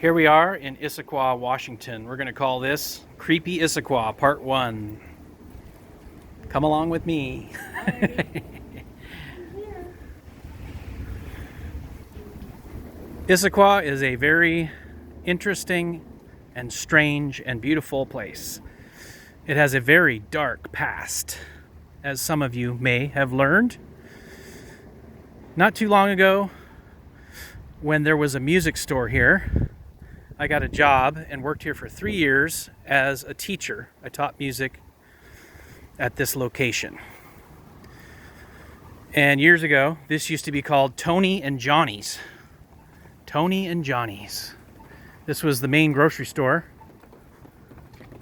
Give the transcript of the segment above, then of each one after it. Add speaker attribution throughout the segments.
Speaker 1: Here we are in Issaquah, Washington. We're going to call this Creepy Issaquah Part 1. Come along with me. Issaquah is a very interesting and strange and beautiful place. It has a very dark past, as some of you may have learned. Not too long ago, when there was a music store here, I got a job and worked here for 3 years as a teacher. I taught music at this location. And years ago, this used to be called Tony and Johnny's. Tony and Johnny's. This was the main grocery store.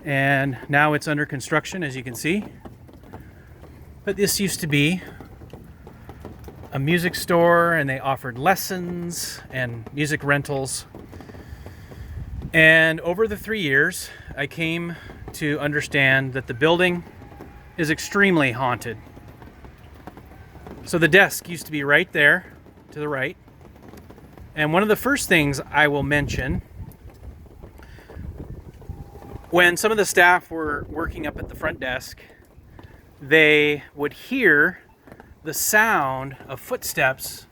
Speaker 1: And now it's under construction, as you can see. But this used to be a music store, and they offered lessons and music rentals. And over the 3 years, I came to understand that the building is extremely haunted. So the desk used to be right there to the right. And one of the first things I will mention, when some of the staff were working up at the front desk, they would hear the sound of footsteps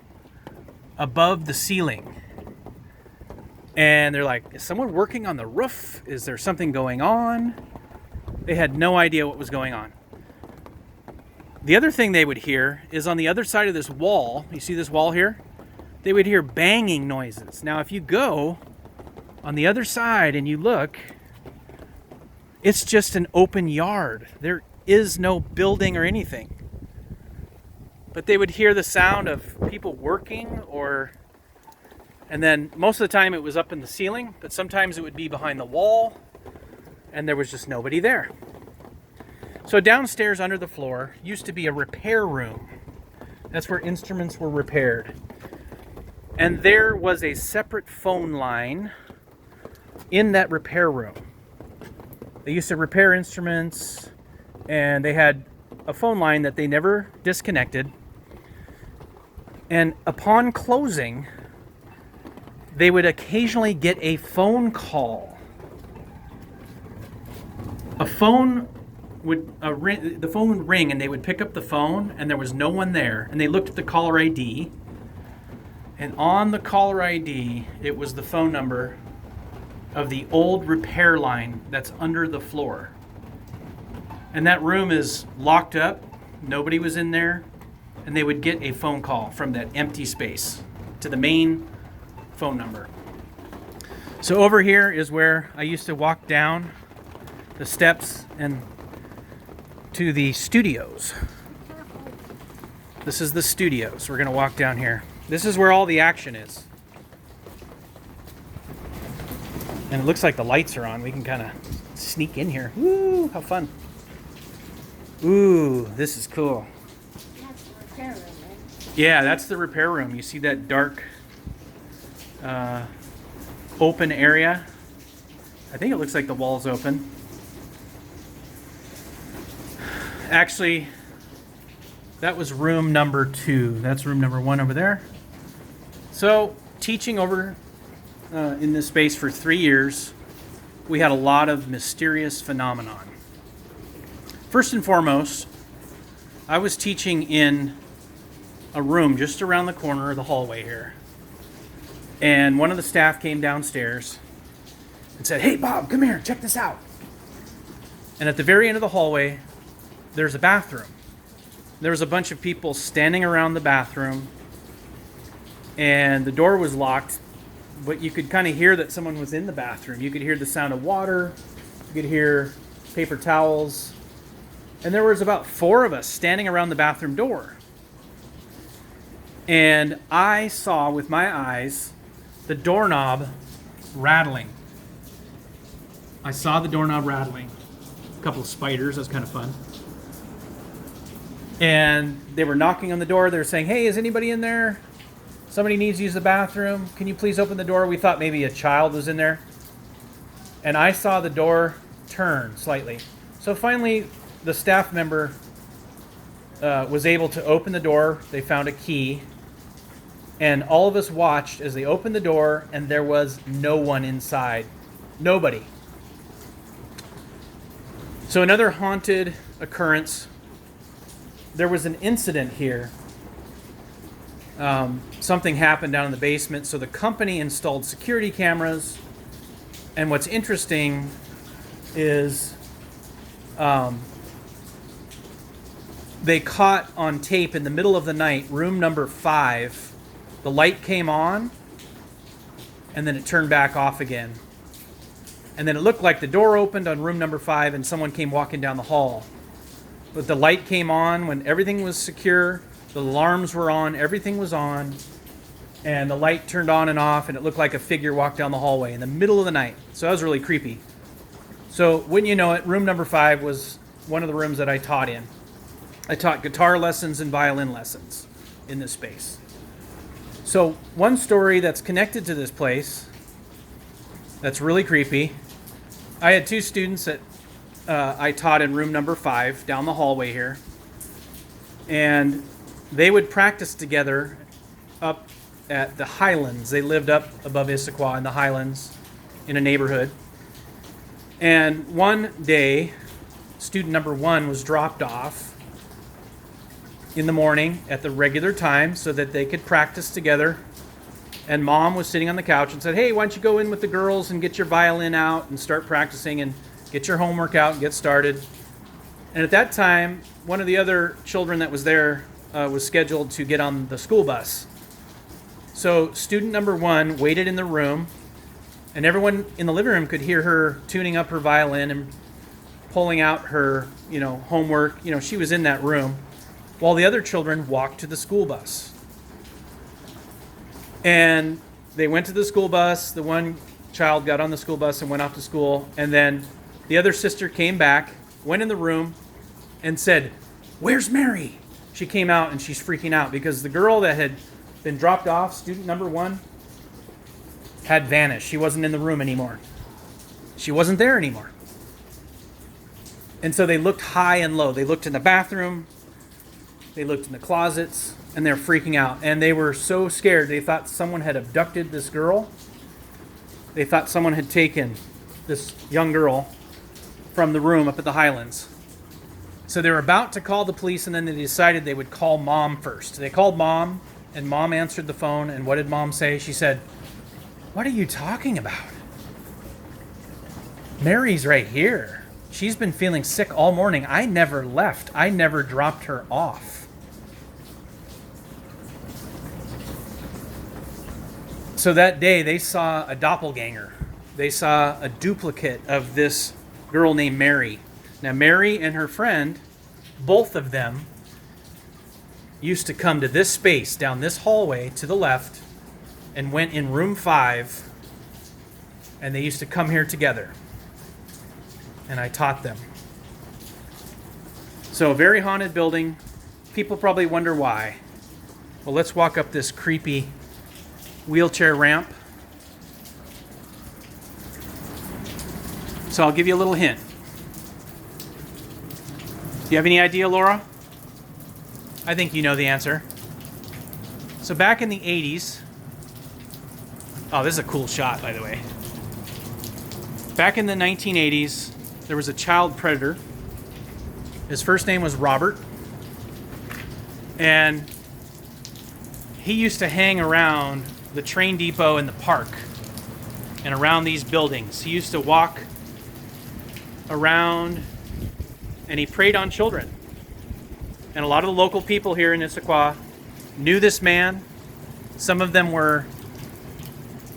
Speaker 1: above the ceiling. And they're like, is someone working on the roof? Is there something going on? They had no idea what was going on. The other thing they would hear is on the other side of this wall, you see this wall here? They would hear banging noises. Now, if you go on the other side and you look, it's just an open yard. There is no building or anything. But they would hear the sound of people working, and then most of the time it was up in the ceiling, but sometimes it would be behind the wall, and there was just nobody there. So downstairs under the floor used to be a repair room. That's where instruments were repaired. And there was a separate phone line in that repair room. They used to repair instruments, and they had a phone line that they never disconnected. And upon closing, they would occasionally get a phone call. The phone would ring, and they would pick up the phone, and there was no one there. And they looked at the caller ID, and on the caller ID, it was the phone number of the old repair line that's under the floor. And that room is locked up. Nobody was in there. And they would get a phone call from that empty space to the main phone number. So over here is where I used to walk down the steps and to the studios. This is the studios. We're going to walk down here. This is where all the action is. And it looks like the lights are on. We can kind of sneak in here. Woo, how fun. Ooh, this is cool.
Speaker 2: That's the repair room, right?
Speaker 1: Yeah, that's the repair room. You see that dark open area? I think it looks like the wall's open. Actually, that was room number 2. That's room number 1 over there. So, teaching over in this space for 3 years, we had a lot of mysterious phenomenon. First and foremost, I was teaching in a room just around the corner of the hallway here. And one of the staff came downstairs and said, "Hey, Bob, come here, check this out." And at the very end of the hallway, there's a bathroom. There was a bunch of people standing around the bathroom, and the door was locked, but you could kind of hear that someone was in the bathroom. You could hear the sound of water, you could hear paper towels, and there was about 4 of us standing around the bathroom door. And I saw with my eyes the doorknob rattling. I saw the doorknob rattling. A couple of spiders, that was kind of fun. And they were knocking on the door. They were saying, "Hey, is anybody in there? Somebody needs to use the bathroom. Can you please open the door?" We thought maybe a child was in there. And I saw the door turn slightly. So finally, the staff member was able to open the door. They found a key. And all of us watched as they opened the door, and there was no one inside. Nobody. So another haunted occurrence. There was an incident here. Something happened down in the basement, so the company installed security cameras. And what's interesting is they caught on tape in the middle of the night, room number 5, the light came on, and then it turned back off again. And then it looked like the door opened on room number 5 and someone came walking down the hall. But the light came on when everything was secure, the alarms were on, everything was on, and the light turned on and off, and it looked like a figure walked down the hallway in the middle of the night. So that was really creepy. So wouldn't you know it, room number 5 was one of the rooms that I taught in. I taught guitar lessons and violin lessons in this space. So one story that's connected to this place that's really creepy. I had 2 students that I taught in room number 5 down the hallway here. And they would practice together up at the Highlands. They lived up above Issaquah in the Highlands in a neighborhood. And one day, student number 1 was dropped off in the morning at the regular time so that they could practice together. And mom was sitting on the couch and said, hey, why don't you go in with the girls and get your violin out and start practicing and get your homework out and get started. And at that time, one of the other children that was there was scheduled to get on the school bus. So student number 1 waited in the room, and everyone in the living room could hear her tuning up her violin and pulling out her, homework. She was in that room while the other children walked to the school bus. And they went to the school bus. The one child got on the school bus and went off to school. And then the other sister came back, went in the room, and said, where's Mary? She came out and she's freaking out because the girl that had been dropped off, student number 1, had vanished. She wasn't in the room anymore. She wasn't there anymore. And so they looked high and low. They looked in the bathroom. They looked in the closets, and they're freaking out. And they were so scared. They thought someone had abducted this girl. They thought someone had taken this young girl from the room up at the Highlands. So they were about to call the police, and then they decided they would call mom first. They called mom, and mom answered the phone. And what did mom say? She said, what are you talking about? Mary's right here. She's been feeling sick all morning. I never left. I never dropped her off. So that day, they saw a doppelganger. They saw a duplicate of this girl named Mary. Now, Mary and her friend, both of them, used to come to this space down this hallway to the left and went in room 5, and they used to come here together. And I taught them. So, a very haunted building. People probably wonder why. Well, let's walk up this creepy wheelchair ramp. So I'll give you a little hint. Do you have any idea, Laura? I think you know the answer. So back in the 80s, oh, this is a cool shot, by the way. Back in the 1980s, there was a child predator. His first name was Robert. And he used to hang around the train depot in the park and around these buildings. He used to walk around and he preyed on children. And a lot of the local people here in Issaquah knew this man. Some of them were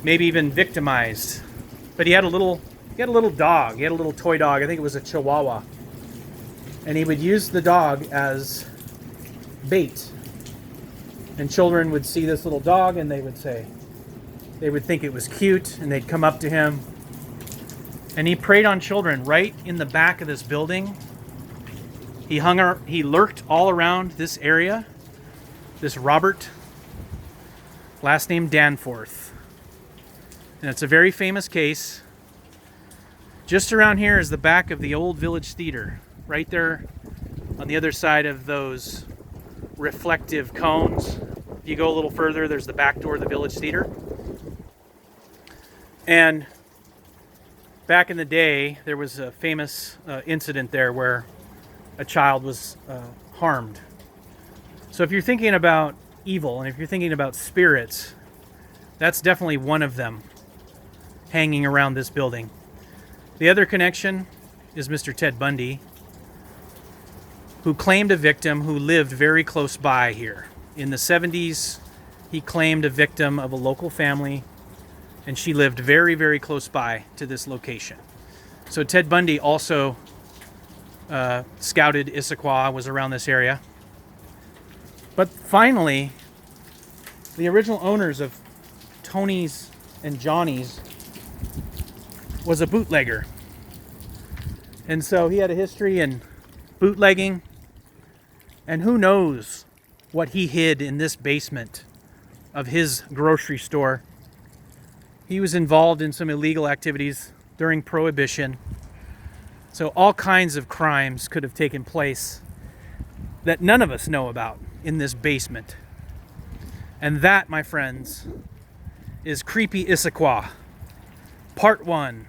Speaker 1: maybe even victimized. But he had a little dog. He had a little toy dog. I think it was a Chihuahua. And he would use the dog as bait. And children would see this little dog and they would think it was cute, and they'd come up to him. And he preyed on children right in the back of this building. He lurked all around this area. This Robert, last name Danforth. And it's a very famous case. Just around here is the back of the old Village Theater. Right there on the other side of those reflective cones. If you go a little further, there's the back door of the village theater. And back in the day, there was a famous incident there where a child was harmed. So if you're thinking about evil and if you're thinking about spirits, that's definitely one of them hanging around this building. The other connection is Mr. Ted Bundy, who claimed a victim who lived very close by here. In the 70s, he claimed a victim of a local family, and she lived very, very close by to this location. So Ted Bundy also scouted Issaquah, was around this area. But finally, the original owners of Tony's and Johnny's was a bootlegger. And so he had a history in bootlegging, and who knows what he hid in this basement of his grocery store. He was involved in some illegal activities during Prohibition. So all kinds of crimes could have taken place that none of us know about in this basement. And that, my friends, is Creepy Issaquah, Part 1.